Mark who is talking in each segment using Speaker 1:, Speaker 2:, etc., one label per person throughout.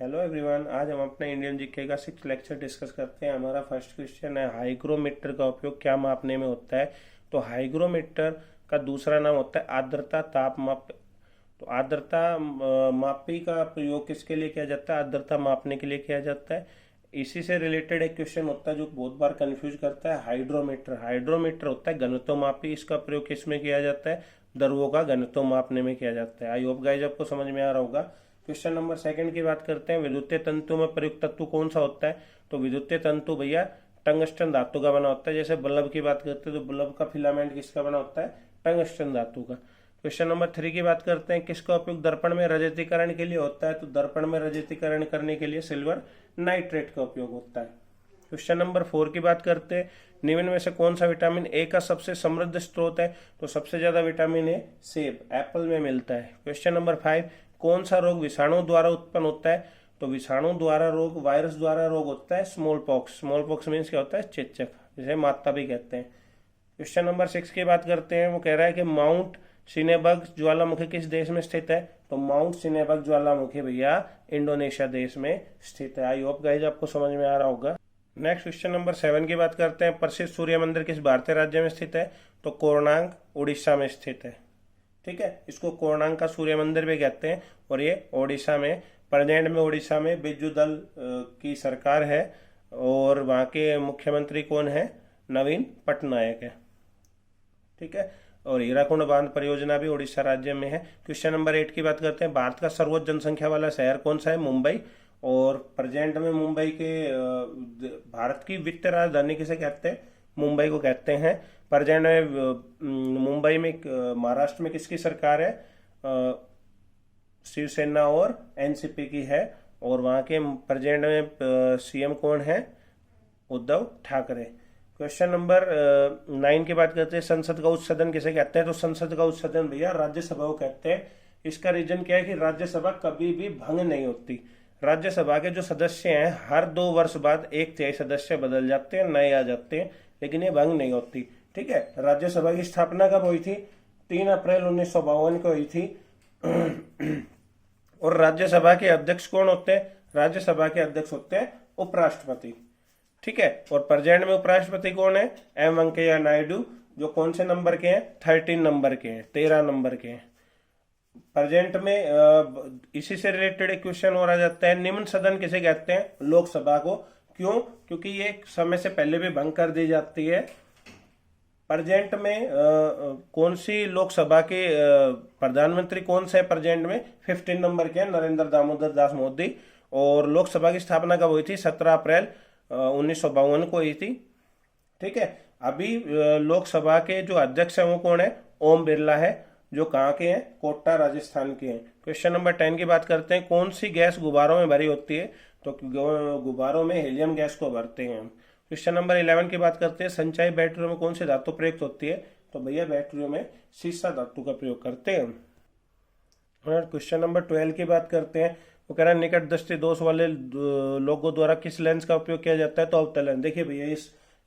Speaker 1: Hello everyone, आज हम अपने इंडियन जीके का 6 लेक्चर डिस्कस करते हैं। हमारा फर्स्ट क्वेश्चन है, हाइग्रोमीटर का उपयोग क्या मापने में होता है। तो हाइग्रोमीटर का दूसरा नाम होता है आर्द्रता तापमाप। तो आर्द्रता मापी का प्रयोग किसके लिए किया जाता है? आर्द्रता मापने के लिए किया जाता है। इसी से रिलेटेड एक क्वेश्चन होता है जो बहुत बार कंफ्यूज करता है, हाइड्रोमीटर। हाइड्रोमीटर होता है घनत्व मापी। इसका प्रयोग किस में किया जाता है? द्रवों का घनत्व मापने में किया जाता है। आई होप गाइस आपको समझ में आ रहा होगा। क्वेश्चन नंबर सेकंड की बात करते हैं, विद्युतीय तंतु में प्रयुक्त तत्व कौन सा होता है? तो विद्युतीय तंतु भैया टंगस्टन धातु का बना होता है। जैसे बल्ब की बात करते हैं तो बल्ब का फिलामेंट किसका बना होता है? टंगस्टन धातु का। क्वेश्चन नंबर 3 की बात करते हैं, किसका उपयोग दर्पण में रजतीकरण के लिए होता है? तो दर्पण में रजतीकरण करने के लिए सिल्वर नाइट्रेट का उपयोग होता है। क्वेश्चन नंबर 4 की बात करते हैं, निम्न में से कौन सा विटामिन ए का सबसे समृद्ध स्रोत है? तो सबसे ज्यादा विटामिन ए सेब एप्पल में मिलता है। क्वेश्चन नंबर 5, कौन सा रोग विषाणु द्वारा उत्पन्न होता है? तो विषाणु द्वारा रोग, वायरस द्वारा रोग होता है small pox. Small pox means क्या होता है? चेचक, जिसे माता भी कहते हैं। क्वेश्चन नंबर 6 की बात करते हैं, वो कह रहा है कि माउंट सिनेबग ज्वालामुखी किस देश में स्थित है? तो माउंट सिनेबग ज्वालामुखी भैया इंडोनेशिया देश में स्थित है। आई होप गाइस आपको समझ में आ रहा होगा। नेक्स्ट क्वेश्चन नंबर 7 की बात करते हैं, प्रसिद्ध सूर्य मंदिर किस भारतीय राज्य में स्थित है? तो कोणार्क उड़ीसा में स्थित है। ठीक है, इसको कोणार्क का सूर्य मंदिर भी कहते हैं और ये ओडिशा में, प्रेजेंट में ओडिशा में बिजू दल की सरकार है और वहाँ के मुख्यमंत्री कौन है? नवीन पटनायक है। ठीक है, और हीराकुंड बांध परियोजना भी उड़ीसा राज्य में है। क्वेश्चन नंबर 8 की बात करते हैं, भारत का सर्वोच्च जनसंख्या वाला शहर कौन सा है? मुंबई। और प्रेजेंट में मुंबई के भारत की वित्तीय राजधानी किसे कहते हैं? मुंबई को कहते हैं। प्रेजेंट में मुंबई में महाराष्ट्र में किसकी सरकार है? शिवसेना और एनसीपी की है। और वहाँ के प्रेजेंट में सीएम कौन है? उद्धव ठाकरे। क्वेश्चन नंबर 9 की बात करते हैं, संसद का उच्च सदन किसे कहते हैं? तो संसद का उच्च सदन भैया राज्यसभा को कहते हैं। इसका रीजन क्या है कि राज्यसभा कभी भी भंग नहीं होती। राज्यसभा के जो सदस्य हैं हर 2 वर्ष बाद एक तिहाई सदस्य बदल जाते हैं, नए आ जाते हैं, लेकिन ये भंग नहीं होती। ठीक है, राज्यसभा की स्थापना कब हुई थी? 3 अप्रैल 1952 को हुई थी। और राज्यसभा के अध्यक्ष कौन होते हैं? राज्यसभा के अध्यक्ष होते हैं उपराष्ट्रपति। ठीक है, और प्रेजेंट में उपराष्ट्रपति कौन है? एम वेंकैया नायडू, जो कौन से नंबर के हैं? 13 नंबर के हैं, 13 नंबर के हैं प्रेजेंट में। इसी से रिलेटेड एक क्वेश्चन और आ जाता है, निम्न सदन किसे कहते हैं? लोकसभा को। क्यों? क्योंकि ये समय से पहले भी भंग कर दी जाती है। प्रेजेंट में कौन सी लोकसभा के प्रधानमंत्री कौन से प्रेजेंट में? 15 नंबर के हैं, नरेंद्र दामोदर दास मोदी। और लोकसभा की स्थापना कब हुई थी? 17 अप्रैल 1952 को हुई थी। ठीक है, अभी लोकसभा के जो अध्यक्ष हैं वो कौन है? ओम बिरला है, जो कहाँ के हैं? कोटा राजस्थान के हैं। क्वेश्चन नंबर 10 की बात करते हैं, कौन सी गैस गुब्बारों में भरी होती है? तो गुब्बारों में हीलियम गैस को भरते हैं। क्वेश्चन नंबर 11 की बात करते हैं, संचायी बैटरियों में कौन सी धातु प्रयुक्त होती है? तो भैया बैटरियों में सीसा धातु का प्रयोग करते हैं। और क्वेश्चन नंबर 12 की बात करते हैं, वो कह रहा है निकट दृष्टि दोष वाले लोगों द्वारा किस लेंस का उपयोग किया जाता है? तो अवतल लेंस। देखिए भैया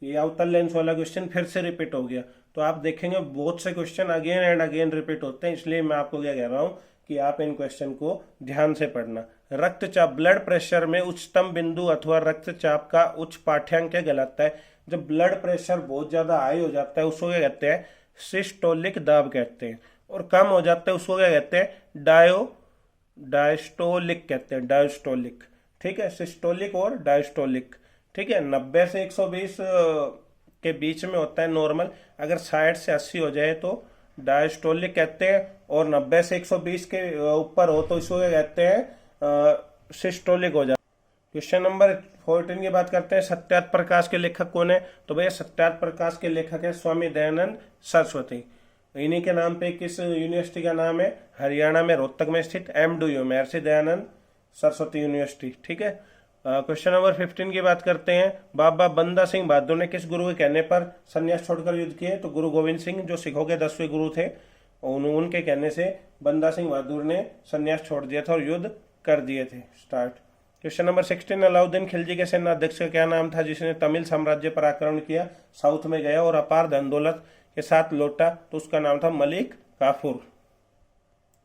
Speaker 1: ये अवतल लेंस वाला क्वेश्चन फिर से रिपीट हो गया। तो आप देखेंगे बहुत से question again and again repeat होते हैं, इसलिए मैं आपको क्या कह रहा हूँ कि आप इन क्वेश्चन को ध्यान से पढ़ना। रक्तचाप, ब्लड प्रेशर में उच्चतम बिंदु अथवा रक्तचाप का उच्च पाठ्यांक क्या कहलाता है? जब ब्लड प्रेशर बहुत ज्यादा हाई हो जाता है उसको क्या कहते हैं? सिस्टोलिक दाब कहते हैं। और कम हो जाता है उसको क्या कहते हैं? डायस्टोलिक कहते हैं, डायस्टोलिक। ठीक है, सिस्टोलिक और डायस्टोलिक। ठीक है, 90 से 120 के बीच में होता है नॉर्मल। अगर 60 से 80 हो जाए तो डायस्टोलिक कहते हैं, और 90 से 120 के ऊपर हो तो इसको क्या कहते हैं? सिस्टोलिक हो जाता है। क्वेश्चन नंबर 14 की बात करते हैं, सत्यार्थ प्रकाश के लेखक कौन है? तो भैया सत्यार्थ प्रकाश के लेखक है स्वामी दयानंद सरस्वती। इन्हीं के नाम पे किस यूनिवर्सिटी का नाम है? हरियाणा में रोहतक में स्थित MDU महर्षि दयानंद सरस्वती यूनिवर्सिटी। ठीक है, क्वेश्चन नंबर 15 की बात करते हैं, बाबा बंदा सिंह बहादुर ने किस गुरु के कहने पर संन्यास छोड़कर युद्ध किए? तो गुरु गोविंद सिंह, जो सिखों के 10वें गुरु थे, उनके कहने से बंदा सिंह बहादुर ने संन्यास छोड़ दिया था और युद्ध कर दिए थे start. Question number 16, Alauddin Khilji के सेनाध्यक्ष का क्या नाम था जिसने तमिल साम्राज्य पर आक्रमण किया, साउथ में गया और अपार धन दौलत के साथ लौटा? तो उसका नाम था Malik Kafur.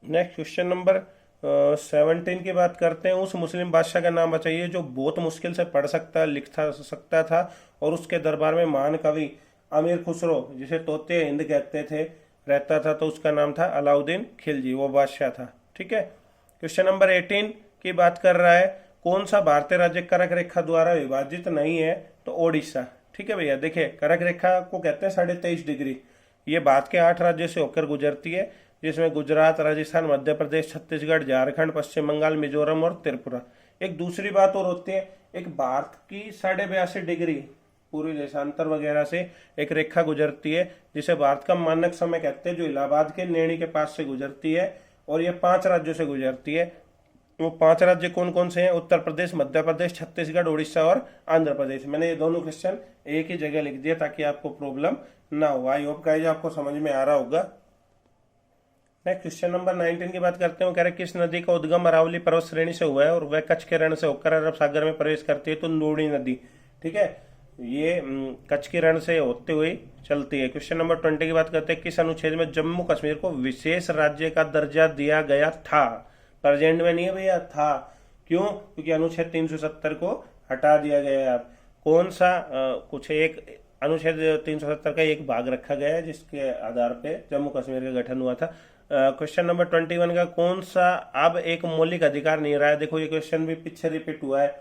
Speaker 1: Next question number 17 की बात करते हैं। उस मुस्लिम बादशाह का नाम बताइए जो बहुत मुश्किल से पढ़ सकता लिख सकता था और उसके दरबार में महान कवि अमीर खुसरो, जिसे तोते हिंद कहते थे, रहता था। तो उसका नाम था अलाउद्दीन खिलजी, वो बादशाह था। ठीक है। क्वेश्चन नंबर 18 की बात कर रहा है, कौन सा भारतीय राज्य कर्क रेखा द्वारा विभाजित नहीं है? तो ओडिशा। ठीक है भैया, देखिए कर्क रेखा को कहते हैं 23.5 डिग्री। ये भारत के 8 राज्यों से होकर गुजरती है, जिसमें गुजरात, राजस्थान, मध्य प्रदेश, छत्तीसगढ़, झारखंड, पश्चिम बंगाल, मिजोरम और त्रिपुरा। एक दूसरी बात और होती है, एक भारत की 82.5 डिग्री पूरी देशांतर वगैरह से एक रेखा गुजरती है, जिसे भारत का मानक समय कहते हैं, जो इलाहाबाद के नैनी के पास से गुजरती है और ये 5 राज्यों से गुजरती है। वो 5 राज्य कौन कौन से हैं? उत्तर प्रदेश, मध्य प्रदेश, छत्तीसगढ़, उड़ीसा और आंध्र प्रदेश। मैंने ये दोनों क्वेश्चन एक ही जगह लिख दिया ताकि आपको प्रॉब्लम ना हो। आई होप गाइस आपको समझ में आ रहा होगा। नेक्स्ट क्वेश्चन नंबर 19 की बात करते हैं। वो कह रहे किस नदी का उद्गम अरावली पर्वत श्रेणी से हुआ है और वह कच्छ के रण से होकर अरब सागर में प्रवेश करती है? तो नूनी नदी। ठीक है, ये कच्छ के रण से होते हुए चलती है। क्वेश्चन नंबर 20 की बात करते हैं। किस अनुच्छेद में जम्मू कश्मीर को विशेष राज्य का दर्जा दिया गया था? प्रेजेंट में नहीं है भैया, था। क्यों? क्योंकि अनुच्छेद 370 को हटा दिया गया है। कौन सा कुछ एक अनुच्छेद 370 का एक भाग रखा गया है जिसके आधार पे जम्मू कश्मीर का गठन हुआ था। क्वेश्चन नंबर 21 का कौन सा अब एक मौलिक अधिकार नहीं रहा है? देखो ये क्वेश्चन भी पीछे रिपीट हुआ है,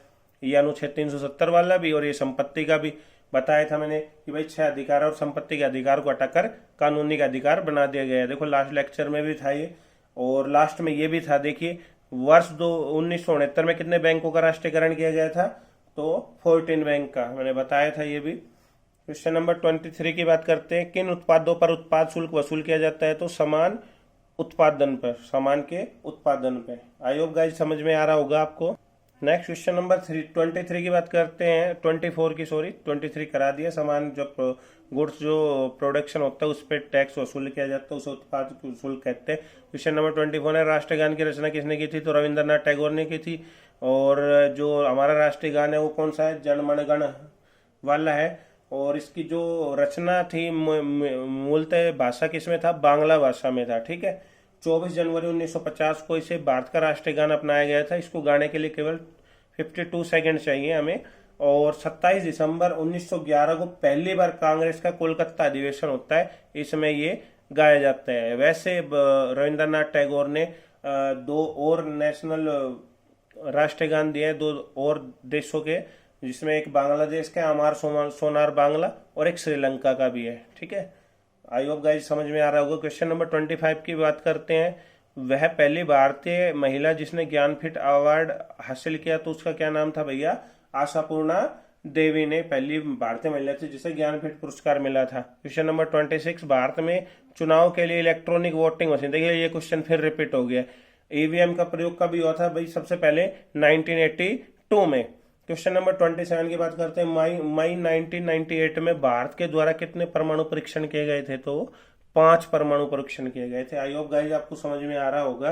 Speaker 1: ये अनुच्छेद 370 वाला भी और ये संपत्ति का भी। बताया था मैंने कि भाई 6 अधिकार और संपत्ति के अधिकार को हटाकर कानूनी का अधिकार बना दिया गया है। देखो लास्ट लेक्चर में भी था ये, और लास्ट में ये भी था। देखिए वर्ष 1969 में कितने बैंकों का राष्ट्रीयकरण किया गया था? तो 14 बैंक का, मैंने बताया था ये भी। क्वेश्चन नंबर 23 की बात करते हैं। किन उत्पादों पर उत्पाद शुल्क वसूल किया जाता है? तो समान उत्पादन पर, सामान के उत्पादन पे। आई होप गाइस समझ में आ रहा होगा आपको। नेक्स्ट क्वेश्चन नंबर 23 की बात करते हैं। 24 की, सॉरी 23 करा दिया। सामान जो गुड्स जो प्रोडक्शन होता है उस पर टैक्स वसूल किया जाता है, उसे उत्पाद शुल्क कहते हैं। क्वेश्चन नंबर 24 है, राष्ट्रीय गान की रचना किसने की थी? तो रविंद्रनाथ टैगोर ने की थी। और जो हमारा राष्ट्रीय गान है वो कौन सा है? जन मन गण वाला है। और इसकी जो रचना थी मूलतः भाषा किसमें था? बांग्ला भाषा में था। ठीक है। 24 जनवरी 1950 को इसे भारत का राष्ट्रीय गान अपनाया गया था। इसको गाने के लिए केवल 52 सेकंड चाहिए हमें। और 27 दिसंबर 1911 को पहली बार कांग्रेस का कोलकाता अधिवेशन होता है, इसमें ये गाया जाता है। वैसे रविंद्रनाथ टैगोर ने 2 और नेशनल राष्ट्रीय गान दिए हैं, 2 और देशों के, जिसमें एक बांग्लादेश का अमार सोनार बांग्ला और एक श्रीलंका का भी है। ठीक है, आई होप गाइस समझ में आ रहा होगा। क्वेश्चन नंबर 25 की बात करते हैं। वह पहली भारतीय महिला जिसने ज्ञानपीठ अवार्ड हासिल किया, तो उसका क्या नाम था भैया? आशापूर्णा देवी ने पहली भारतीय महिला थी जिसे ज्ञानपीठ पुरस्कार मिला था। क्वेश्चन नंबर 26, भारत में चुनाव के लिए इलेक्ट्रॉनिक वोटिंग मशीन, देखिए ये क्वेश्चन फिर रिपीट हो गया। ईवीएम का प्रयोग कब हुआ था भाई? सबसे पहले 1982 में। क्वेश्चन नंबर 27 की बात करते हैं। मई 1998 में भारत के द्वारा कितने परमाणु परीक्षण किए गए थे? तो 5 परमाणु परीक्षण किए गए थे। आई होप गाइस आपको समझ में आ रहा होगा।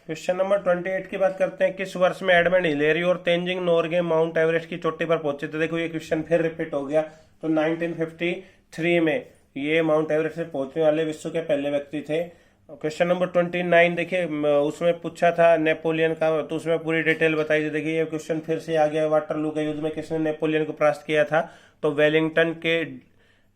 Speaker 1: क्वेश्चन नंबर 28 की बात करते हैं। किस वर्ष में एडमंड हिलेरी और तेंजिंग नोरगे माउंट एवरेस्ट की चोटी पर पहुंचे थे? देखो ये क्वेश्चन फिर रिपीट हो गया। तो 1953 में ये माउंट एवरेस्ट से पहुंचने वाले विश्व के पहले व्यक्ति थे। क्वेश्चन नंबर 29 देखिए, उसमें पूछा था नेपोलियन का, तो उसमें पूरी डिटेल बताई थी। देखिए ये क्वेश्चन फिर से आ गया। वाटरलू के युद्ध में किसने नेपोलियन को परास्त किया था? तो वेलिंगटन के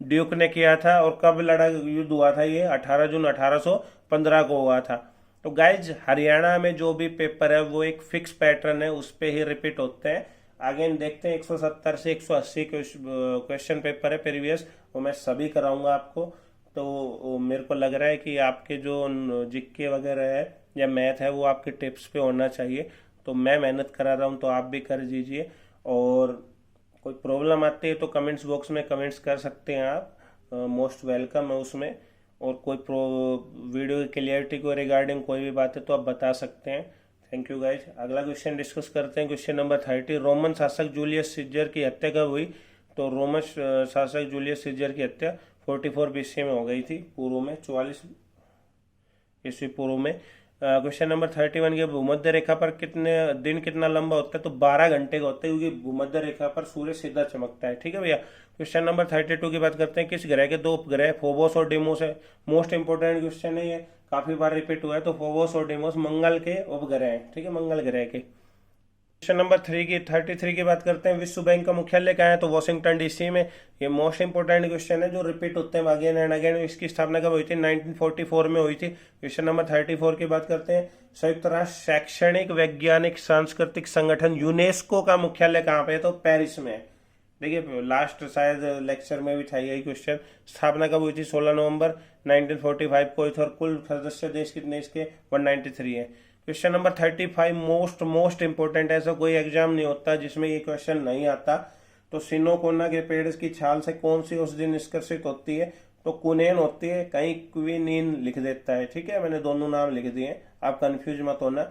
Speaker 1: ड्यूक ने किया था। और कब लड़ा युद्ध हुआ था? ये 18 जून 1815 को हुआ था। तो गाइज हरियाणा में जो भी पेपर है वो एक फिक्स पैटर्न है, उस पे ही रिपीट होते हैं। अगेन देखते हैं 170 से 180 क्वेश्चन पेपर है प्रीवियस, वो मैं सभी कराऊंगा आपको। तो मेरे को लग रहा है कि आपके जो जिक्के वगैरह है या मैथ है वो आपके टिप्स पे होना चाहिए। तो मैं मेहनत करा रहा हूँ, तो आप भी कर दीजिए। और कोई प्रॉब्लम आती है तो कमेंट्स बॉक्स में कमेंट्स कर सकते हैं आप, मोस्ट वेलकम है उसमें। और कोई वीडियो की क्लियरिटी को रिगार्डिंग कोई भी बात है तो आप बता सकते हैं। Thank you guys. अगला क्वेश्चन डिस्कस करते हैं। क्वेश्चन नंबर 30, रोमन शासक जूलियस सीजर की हत्या कब हुई? तो रोमन शासक जूलियस सीजर की हत्या 44 BC में हो गई थी, पूर्व में 44 ईस्वी पूर्व में। क्वेश्चन नंबर 31 के भूमध्य रेखा पर कितने दिन कितना लंबा होता है? तो 12 घंटे का होता है, क्योंकि भूमध्य रेखा पर सूर्य सीधा चमकता है। ठीक है भैया। क्वेश्चन नंबर 32 की बात करते हैं। किस ग्रह के 2 उपग्रह फोबोस और डिमोस है? मोस्ट इंपोर्टेंट क्वेश्चन है ये। काफी बार रिपीट हुआ है, तो फोबोस और डेमोस मंगल के उपग्रह हैं, ठीक है, मंगल ग्रह के। क्वेश्चन नंबर 33 की बात करते हैं। विश्व बैंक का मुख्यालय कहाँ है? तो वॉशिंगटन डीसी में। ये मोस्ट इंपोर्टेंट क्वेश्चन है जो रिपीट होते हैं अगेन एंड अगेन। इसकी स्थापना कब हुई थी? 1944 में हुई थी। क्वेश्चन नंबर 34 की बात करते हैं। संयुक्त राष्ट्र शैक्षणिक वैज्ञानिक सांस्कृतिक संगठन यूनेस्को का मुख्यालय कहाँ पे है? तो पेरिस में। देखिए लास्ट शायद लेक्चर में भी था यही क्वेश्चन। स्थापना कब हुई थी? 16 नवंबर 1945 को हुई थी। और कुल सदस्य देश कितने इसके? 193 है। Question number 35 most important. ऐसा कोई एग्जाम नहीं होता जिसमें ये क्वेश्चन नहीं आता। तो सिनोकोना के पेड़ की छाल से कौन सी औषधि निष्कर्षित होती है? तो कुनेन होती है, कहीं क्विनीन लिख देता है, ठीक है, मैंने दोनों नाम लिख दिए, आप कंफ्यूज मत होना।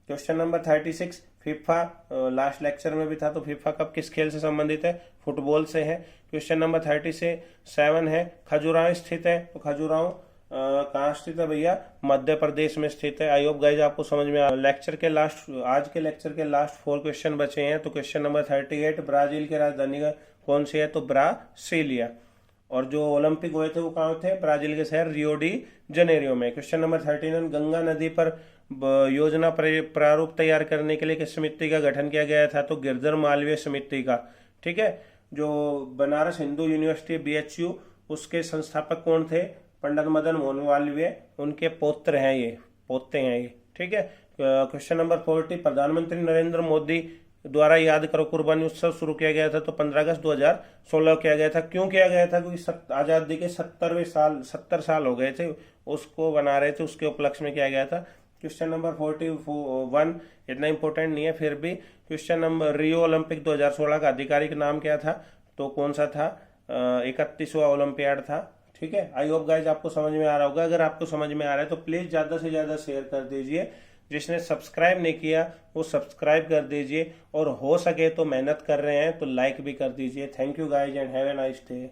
Speaker 1: Question number 36 FIFA, last lecture में भी था, तो फीफा कप किस खेल से संबंधित है? फुटबॉल से है। क्वेश्चन नंबर 37 है खजुराहो स्थित है, तो खजुराहो कहाँ स्थित है भैया? मध्य प्रदेश में स्थित है। आई होप गाइज आपको समझ में आ। लेक्चर के लास्ट, आज के लेक्चर के लास्ट 4 क्वेश्चन बचे हैं। तो क्वेश्चन नंबर 38 ब्राजील की राजधानी कौन सी है? तो ब्रासीलिया। और जो ओलंपिक हुए थे वो कहाँ थे? ब्राजील के शहर रियो डी जनेरियो में। क्वेश्चन नंबर 39 गंगा नदी पर योजना प्रारूप तैयार करने के लिए किस समिति का गठन किया गया था? तो गिरधर मालवीय समिति का, ठीक है। जो बनारस हिंदू यूनिवर्सिटी BHU, उसके संस्थापक कौन थे? पंडित मदन मोहन मालवीय, उनके पोते हैं ये, ठीक है। क्वेश्चन नंबर 40 प्रधानमंत्री नरेंद्र मोदी द्वारा याद करो कुर्बानी उत्सव शुरू किया गया था? तो 15 अगस्त 2016 किया गया था। क्यों किया गया था? क्योंकि आजादी के 70 साल हो गए थे, उसको बना रहे थे, उसके उपलक्ष्य में किया गया था। क्वेश्चन नंबर 41 इतना इंपॉर्टेंट नहीं है फिर भी। क्वेश्चन नंबर रियो ओलंपिक 2016 का आधिकारिक नाम क्या था? तो कौन सा था? 31वां ओलंपियाड था, ठीक है। आई होप गाइज आपको समझ में आ रहा होगा। अगर आपको समझ में आ रहा है तो प्लीज ज्यादा से ज्यादा शेयर कर दीजिए। जिसने सब्सक्राइब नहीं किया वो सब्सक्राइब कर दीजिए, और हो सके तो मेहनत कर रहे हैं तो लाइक भी कर दीजिए। Thank you guys and have a nice day.